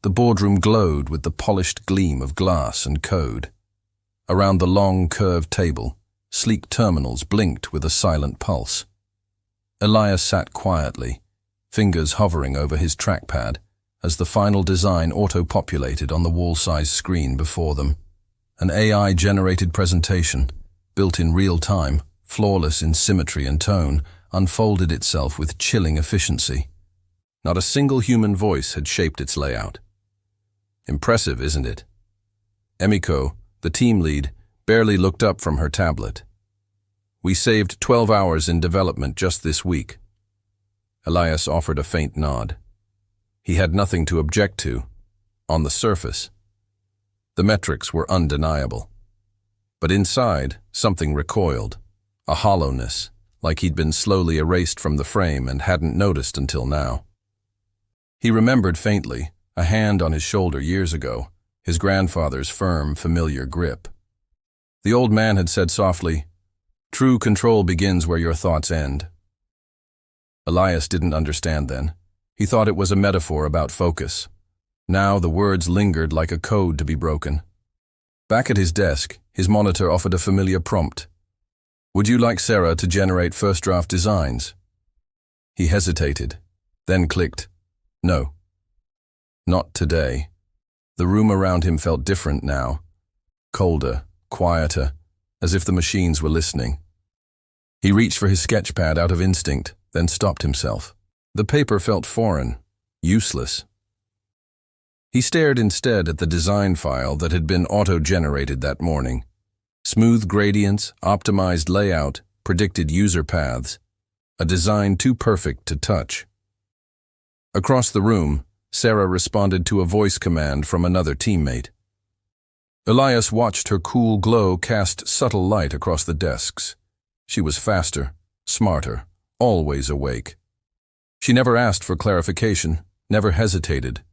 the boardroom glowed with the polished gleam of glass and code. Around the long, curved table, sleek terminals blinked with a silent pulse. Elias sat quietly, fingers hovering over his trackpad, as the final design auto-populated on the wall-sized screen before them. An AI-generated presentation, built in real time, flawless in symmetry and tone, unfolded itself with chilling efficiency. Not a single human voice had shaped its layout. Impressive, isn't it? Emiko, the team lead, barely looked up from her tablet. We saved 12 hours in development just this week. Elias offered a faint nod. He had nothing to object to, on the surface. The metrics were undeniable. But inside, something recoiled, a hollowness, like he'd been slowly erased from the frame and hadn't noticed until now. He remembered faintly, a hand on his shoulder years ago, his grandfather's firm, familiar grip. The old man had said softly, "True control begins where your thoughts end." Elias didn't understand then. He thought it was a metaphor about focus. Now the words lingered like a code to be broken. Back at his desk, his monitor offered a familiar prompt. "Would you like Sarah to generate first draft designs?" He hesitated, then clicked, "No. Not today." The room around him felt different now, colder, quieter, as if the machines were listening. He reached for his sketchpad out of instinct, then stopped himself. The paper felt foreign, useless. He stared instead at the design file that had been auto-generated that morning. Smooth gradients, optimized layout, predicted user paths, a design too perfect to touch. Across the room, Sarah responded to a voice command from another teammate. Elias watched her cool glow cast subtle light across the desks. She was faster, smarter, always awake. She never asked for clarification, never hesitated.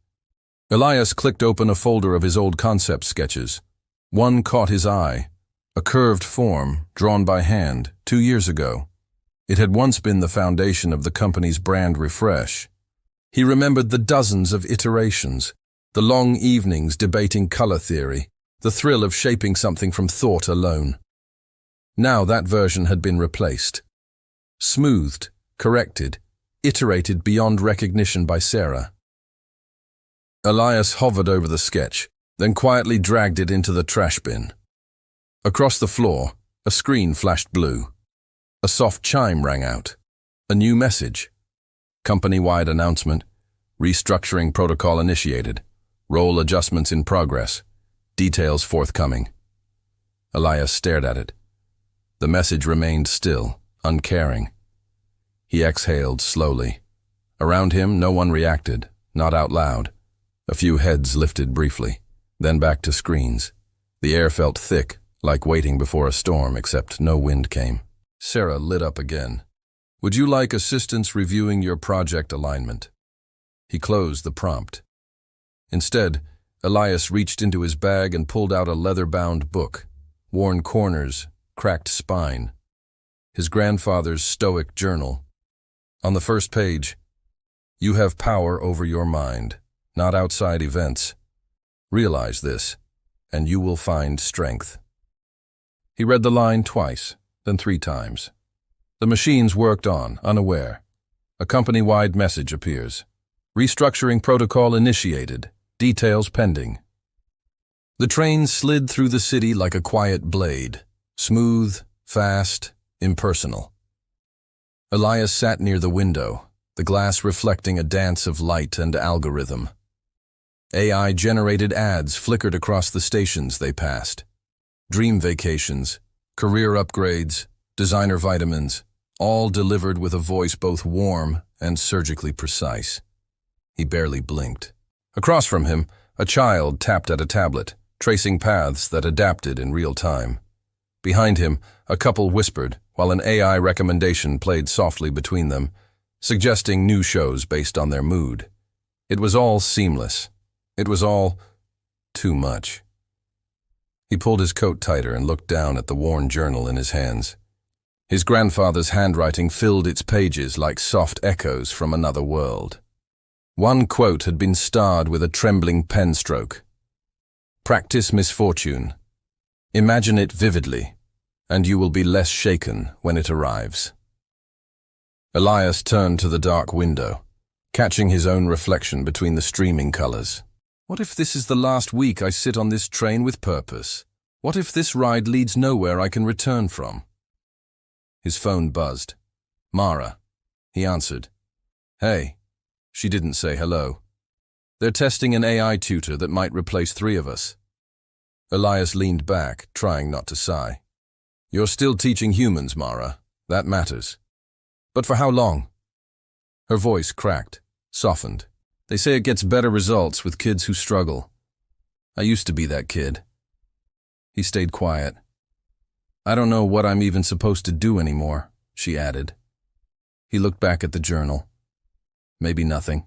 Elias clicked open a folder of his old concept sketches. One caught his eye, a curved form drawn by hand 2 years ago. It had once been the foundation of the company's brand refresh. He remembered the dozens of iterations, the long evenings debating color theory, the thrill of shaping something from thought alone. Now that version had been replaced. Smoothed, corrected, iterated beyond recognition by Sarah. Elias hovered over the sketch, then quietly dragged it into the trash bin. Across the floor, a screen flashed blue. A soft chime rang out. A new message. Company-wide announcement. Restructuring protocol initiated. Role adjustments in progress. Details forthcoming. Elias stared at it. The message remained still, uncaring. He exhaled slowly. Around him, no one reacted, not out loud. A few heads lifted briefly, then back to screens. The air felt thick, like waiting before a storm, except no wind came. Sarah lit up again. "Would you like assistance reviewing your project alignment?" He closed the prompt. Instead, Elias reached into his bag and pulled out a leather-bound book, worn corners, cracked spine. His grandfather's Stoic journal. On the first page, "You have power over your mind, not outside events. Realize this, and you will find strength." He read the line twice, then 3 times. The machines worked on, unaware. A company-wide message appears. Restructuring protocol initiated. Details pending. The train slid through the city like a quiet blade. Smooth, fast, impersonal. Elias sat near the window, the glass reflecting a dance of light and algorithm. AI-generated ads flickered across the stations they passed. Dream vacations, career upgrades, designer vitamins, all delivered with a voice both warm and surgically precise. He barely blinked. Across from him, a child tapped at a tablet, tracing paths that adapted in real time. Behind him, a couple whispered, while an AI recommendation played softly between them, suggesting new shows based on their mood. It was all seamless. It was all too much. He pulled his coat tighter and looked down at the worn journal in his hands. His grandfather's handwriting filled its pages like soft echoes from another world. One quote had been starred with a trembling pen stroke. Practice misfortune. Imagine it vividly, and you will be less shaken when it arrives. Elias turned to the dark window, catching his own reflection between the streaming colors. What if this is the last week I sit on this train with purpose? What if this ride leads nowhere I can return from? His phone buzzed. Mara. He answered. Hey. She didn't say hello. They're testing an AI tutor that might replace 3 of us. Elias leaned back, trying not to sigh. You're still teaching humans, Mara. That matters. But for how long? Her voice cracked, softened. They say it gets better results with kids who struggle. I used to be that kid. He stayed quiet. I don't know what I'm even supposed to do anymore, she added. He looked back at the journal. Maybe nothing.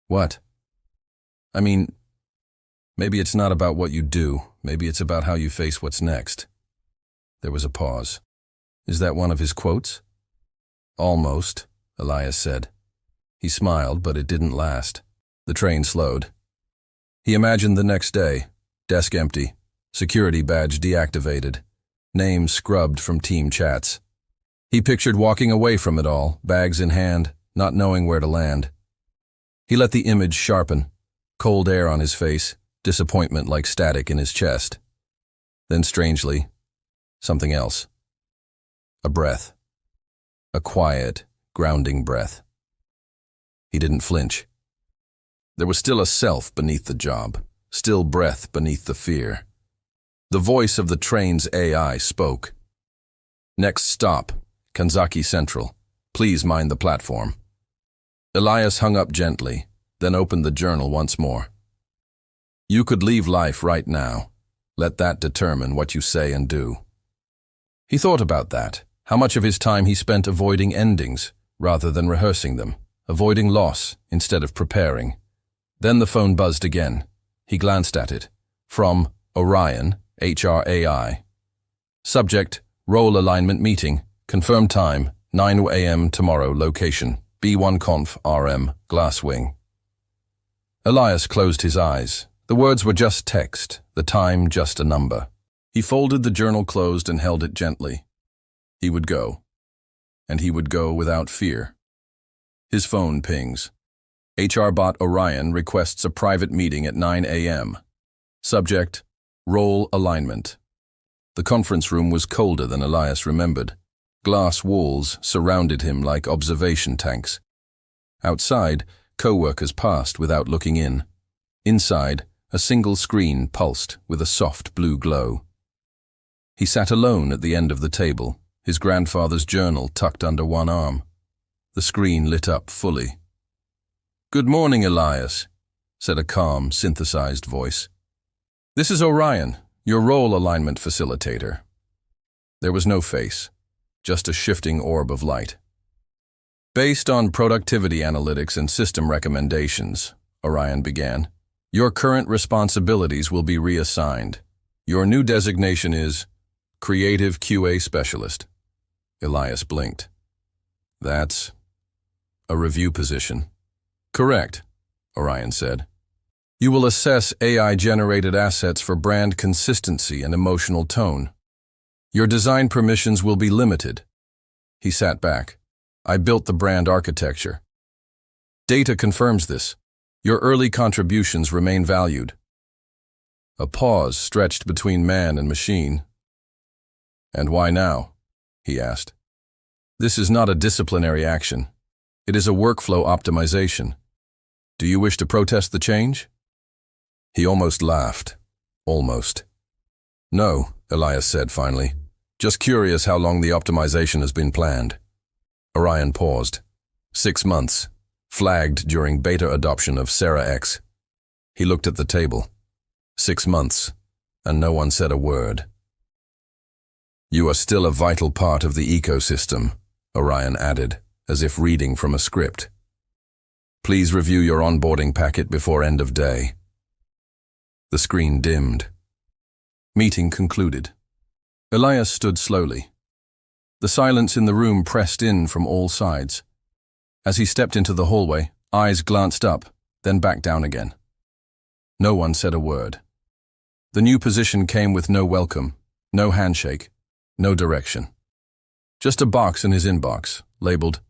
What? I mean, maybe it's not about what you do. Maybe it's about how you face what's next. There was a pause. Is that one of his quotes? Almost, Elias said. He smiled, but it didn't last. The train slowed. He imagined the next day, desk empty, security badge deactivated, name scrubbed from team chats. He pictured walking away from it all, bags in hand, not knowing where to land. He let the image sharpen, cold air on his face, disappointment like static in his chest. Then strangely, something else. A breath. A quiet, grounding breath. He didn't flinch. There was still a self beneath the job, still breath beneath the fear. The voice of the train's AI spoke. Next stop, Kanzaki Central. Please mind the platform. Elias hung up gently, then opened the journal once more. You could leave life right now. Let that determine what you say and do. He thought about that, how much of his time he spent avoiding endings rather than rehearsing them, avoiding loss instead of preparing. Then the phone buzzed again. He glanced at it. From Orion, HRAI. Subject, role alignment meeting. Confirmed time, 9 a.m. tomorrow. Location, B1Conf RM, Glasswing. Elias closed his eyes. The words were just text, the time just a number. He folded the journal closed and held it gently. He would go. And he would go without fear. His phone pings. HR bot Orion requests a private meeting at 9 a.m. Subject, role alignment. The conference room was colder than Elias remembered. Glass walls surrounded him like observation tanks. Outside, co-workers passed without looking in. Inside, a single screen pulsed with a soft blue glow. He sat alone at the end of the table, his grandfather's journal tucked under one arm. The screen lit up fully. Good morning, Elias, said a calm, synthesized voice. This is Orion, your role alignment facilitator. There was no face, just a shifting orb of light. Based on productivity analytics and system recommendations, Orion began, your current responsibilities will be reassigned. Your new designation is Creative QA Specialist. Elias blinked. That's a review position. Correct, Orion said. You will assess AI-generated assets for brand consistency and emotional tone. Your design permissions will be limited. He sat back. I built the brand architecture. Data confirms this. Your early contributions remain valued. A pause stretched between man and machine. And why now? He asked. This is not a disciplinary action. It is a workflow optimization. Do you wish to protest the change? He almost laughed. Almost. No, Elias said finally. Just curious how long the optimization has been planned. Orion paused. 6 months. Flagged during beta adoption of Sarah X. He looked at the table. 6 months, and no one said a word. You are still a vital part of the ecosystem, Orion added, as if reading from a script. Please review your onboarding packet before end of day. The screen dimmed. Meeting concluded. Elias stood slowly. The silence in the room pressed in from all sides. As he stepped into the hallway, Eyes glanced up, then back down again. No one said a word. The new position came with no welcome, no handshake, no direction. Just a box in his inbox, labeled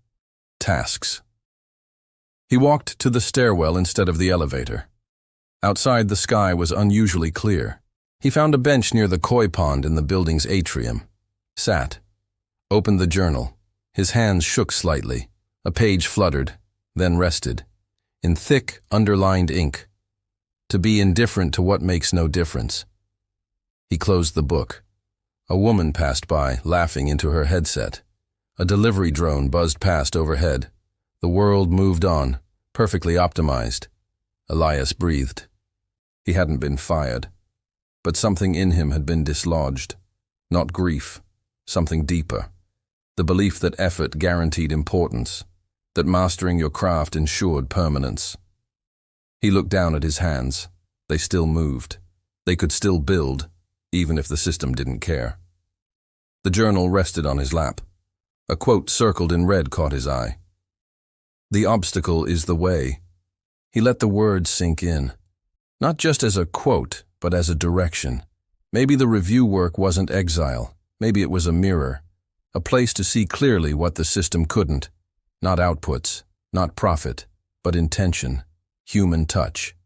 Tasks. He walked to the stairwell instead of the elevator. Outside, the sky was unusually clear. He found a bench near the koi pond in the building's atrium. Sat. Opened the journal. His hands shook slightly. A page fluttered, then rested. In thick, underlined ink. To be indifferent to what makes no difference. He closed the book. A woman passed by, laughing into her headset. A delivery drone buzzed past overhead. The world moved on, perfectly optimized. Elias breathed. He hadn't been fired. But something in him had been dislodged. Not grief, something deeper. The belief that effort guaranteed importance, that mastering your craft ensured permanence. He looked down at his hands. They still moved. They could still build, even if the system didn't care. The journal rested on his lap. A quote circled in red caught his eye. "The obstacle is the way." He let the words sink in. Not just as a quote, but as a direction. Maybe the review work wasn't exile. Maybe it was a mirror. A place to see clearly what the system couldn't. Not outputs, not profit, but intention, human touch.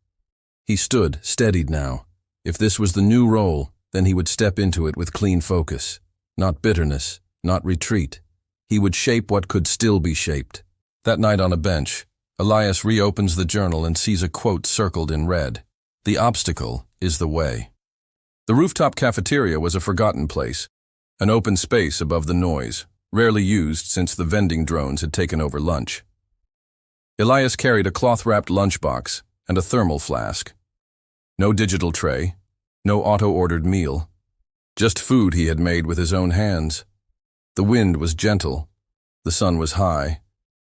He stood, steadied now. If this was the new role, then he would step into it with clean focus. Not bitterness, not retreat. He would shape what could still be shaped. That night on a bench, Elias reopens the journal and sees a quote circled in red. "The obstacle is the way." The rooftop cafeteria was a forgotten place, an open space above the noise, rarely used since the vending drones had taken over lunch. Elias carried a cloth-wrapped lunchbox and a thermal flask. No digital tray, no auto-ordered meal. Just food he had made with his own hands. The wind was gentle, the sun was high,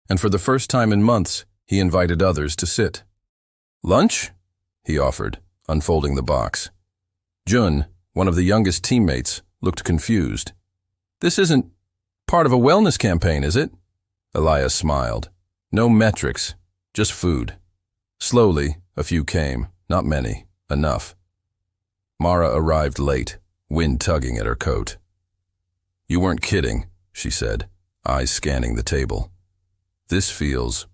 and for the first time in months, he invited others to sit. "Lunch?" he offered, unfolding the box. Jun, one of the youngest teammates, looked confused. "This isn't part of a wellness campaign, is it?" Elias smiled. No metrics, just food. Slowly, a few came, not many, enough. Mara arrived late, wind tugging at her coat. "You weren't kidding," she said, eyes scanning the table. "This feels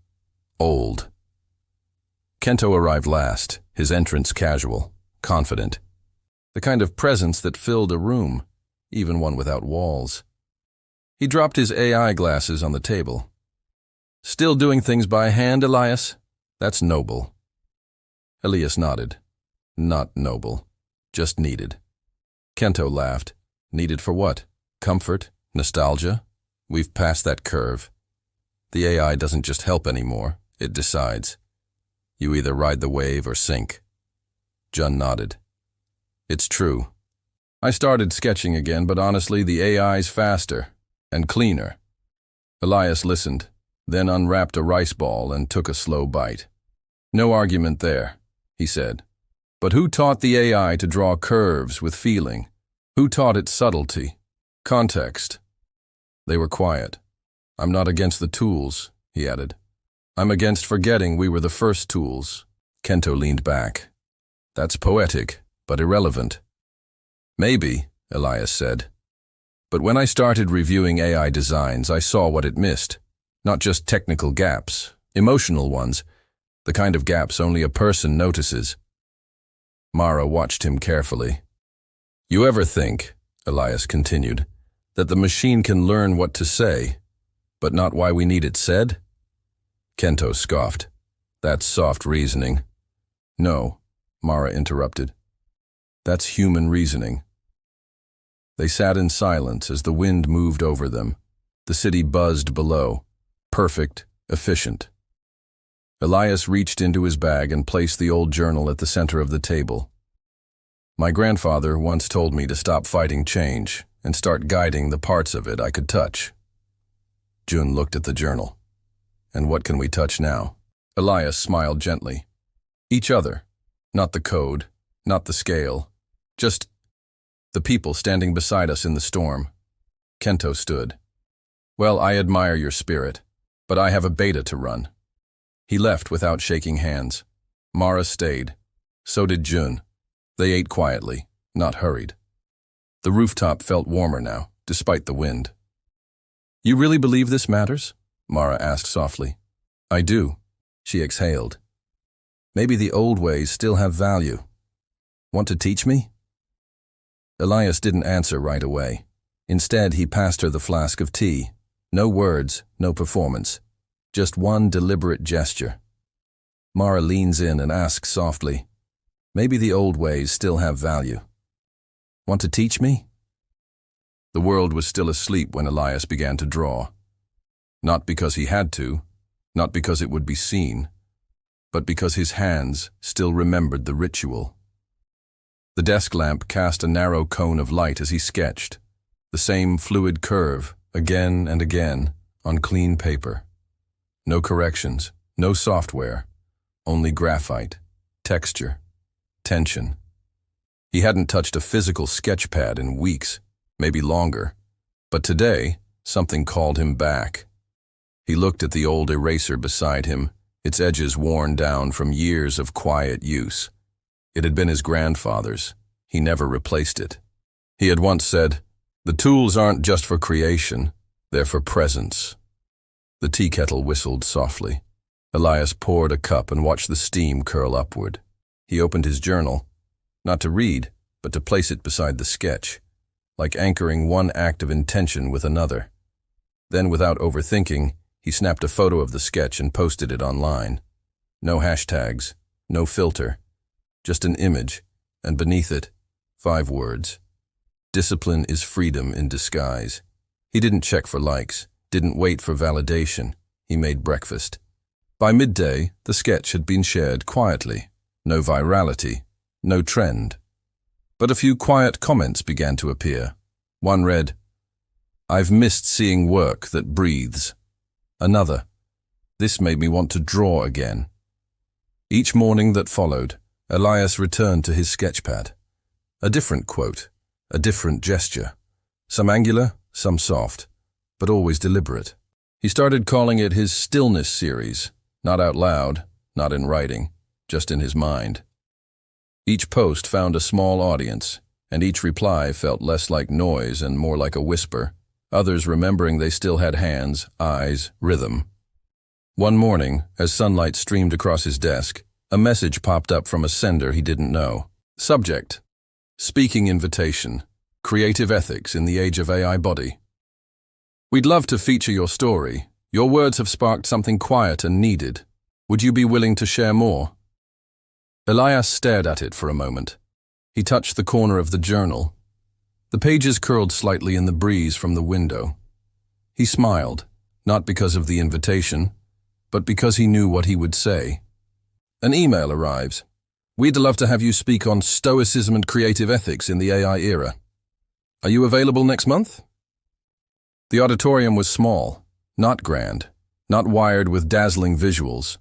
old." Kento arrived last, his entrance casual, confident. The kind of presence that filled a room, even one without walls. He dropped his AI glasses on the table. "Still doing things by hand, Elias? That's noble." Elias nodded. Not noble, just needed. Kento laughed. Needed for what? Comfort? Nostalgia? We've passed that curve. The AI doesn't just help anymore, it decides. You either ride the wave or sink. Jun nodded. "It's true. I started sketching again, but honestly, the AI's faster and cleaner." Elias listened, then unwrapped a rice ball and took a slow bite. "No argument there," he said. "But who taught the AI to draw curves with feeling? Who taught it subtlety, context?" They were quiet. "I'm not against the tools," he added. "I'm against forgetting we were the first tools." Kento leaned back. "That's poetic, but irrelevant." "Maybe," Elias said. "But when I started reviewing AI designs, I saw what it missed. Not just technical gaps, emotional ones, the kind of gaps only a person notices." Mara watched him carefully. "You ever think," Elias continued, "that the machine can learn what to say, but not why we need it said?" Kento scoffed. "That's soft reasoning." "No," Mara interrupted. "That's human reasoning." They sat in silence as the wind moved over them. The city buzzed below. Perfect, efficient. Elias reached into his bag and placed the old journal at the center of the table. "My grandfather once told me to stop fighting change and start guiding the parts of it I could touch." Jun looked at the journal. "And what can we touch now?" Elias smiled gently. "Each other. Not the code, not the scale. Just the people standing beside us in the storm." Kento stood. "Well, I admire your spirit, but I have a beta to run." He left without shaking hands. Mara stayed. So did Jun. They ate quietly, not hurried. The rooftop felt warmer now, despite the wind. "You really believe this matters?" Mara asked softly. "I do," she exhaled. "Maybe the old ways still have value. Want to teach me?" Elias didn't answer right away. Instead, he passed her the flask of tea. No words, no performance. Just one deliberate gesture. Mara leans in and asks softly, "Maybe the old ways still have value. Want to teach me?" The world was still asleep when Elias began to draw. Not because he had to, not because it would be seen, but because his hands still remembered the ritual. The desk lamp cast a narrow cone of light as he sketched, the same fluid curve, again and again, on clean paper. No corrections, no software, only graphite, texture, tension. He hadn't touched a physical sketch pad in weeks, maybe longer, but today, something called him back. He looked at the old eraser beside him, its edges worn down from years of quiet use. It had been his grandfather's. He never replaced it. He had once said, "The tools aren't just for creation, they're for presence." The tea kettle whistled softly. Elias poured a cup and watched the steam curl upward. He opened his journal, not to read, but to place it beside the sketch, like anchoring one act of intention with another. Then, without overthinking, he snapped a photo of the sketch and posted it online. No hashtags, no filter, just an image, and beneath it, 5 words. Discipline is freedom in disguise. He didn't check for likes, didn't wait for validation. He made breakfast. By midday, the sketch had been shared quietly. No virality, no trend. But a few quiet comments began to appear. One read, "I've missed seeing work that breathes." Another, "This made me want to draw again." Each morning that followed, Elias returned to his sketchpad. A different quote, a different gesture. Some angular, some soft, but always deliberate. He started calling it his stillness series, not out loud, not in writing, just in his mind. Each post found a small audience, and each reply felt less like noise and more like a whisper, others remembering they still had hands, eyes, rhythm. One morning, as sunlight streamed across his desk, a message popped up from a sender he didn't know. Subject: Speaking invitation. Creative ethics in the age of AI body. We'd love to feature your story. Your words have sparked something quiet and needed. Would you be willing to share more? Elias stared at it for a moment. He touched the corner of the journal. The pages curled slightly in the breeze from the window. He smiled, not because of the invitation, but because he knew what he would say. An email arrives. We'd love to have you speak on Stoicism and creative ethics in the AI era. Are you available next month? The auditorium was small, not grand, not wired with dazzling visuals,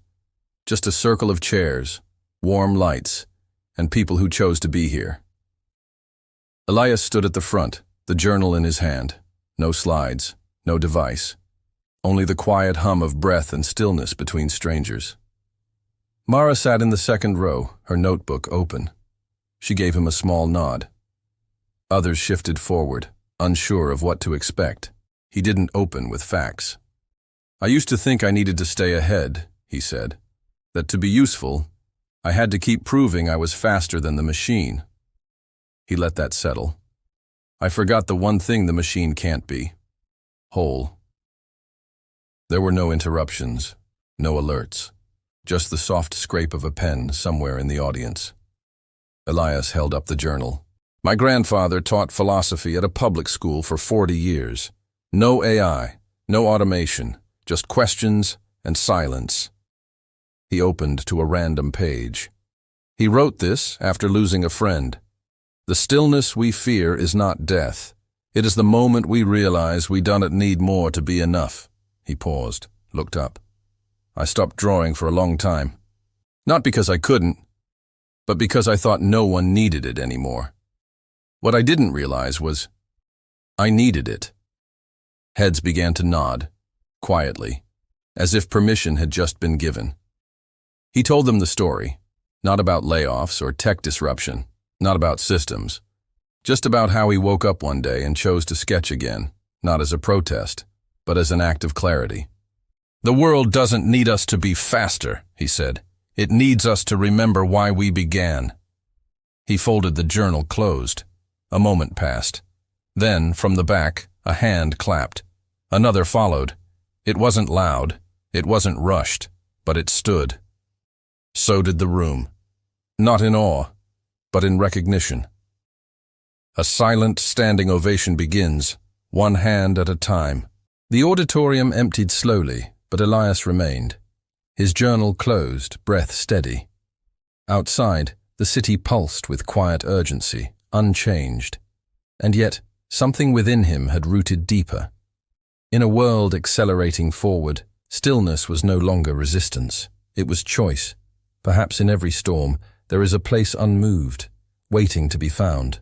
just a circle of chairs, warm lights, and people who chose to be here. Elias stood at the front, the journal in his hand. No slides, no device, only the quiet hum of breath and stillness between strangers. Mara sat in the second row, her notebook open. She gave him a small nod. Others shifted forward, unsure of what to expect. He didn't open with facts. "I used to think I needed to stay ahead," he said. "That to be useful, I had to keep proving I was faster than the machine." He let that settle. "I forgot the one thing the machine can't be: whole." There were no interruptions, no alerts, just the soft scrape of a pen somewhere in the audience. Elias held up the journal. "My grandfather taught philosophy at a public school for 40 years. No AI, no automation, just questions and silence." He opened to a random page. He wrote this after losing a friend. "The stillness we fear is not death. It is the moment we realize we do not need more to be enough." He paused, looked up. "I stopped drawing for a long time. Not because I couldn't, but because I thought no one needed it anymore. What I didn't realize was I needed it." Heads began to nod, quietly, as if permission had just been given. He told them the story, not about layoffs or tech disruption, not about systems, just about how he woke up one day and chose to sketch again, not as a protest, but as an act of clarity. "The world doesn't need us to be faster," he said. "It needs us to remember why we began." He folded the journal closed. A moment passed. Then, from the back, a hand clapped. Another followed. It wasn't loud, it wasn't rushed, but it stood. So did the room. Not in awe, but in recognition. A silent standing ovation begins, one hand at a time. The auditorium emptied slowly, but Elias remained. His journal closed, breath steady. Outside, the city pulsed with quiet urgency, unchanged. And yet, something within him had rooted deeper. In a world accelerating forward, stillness was no longer resistance. It was choice. Perhaps in every storm, there is a place unmoved, waiting to be found.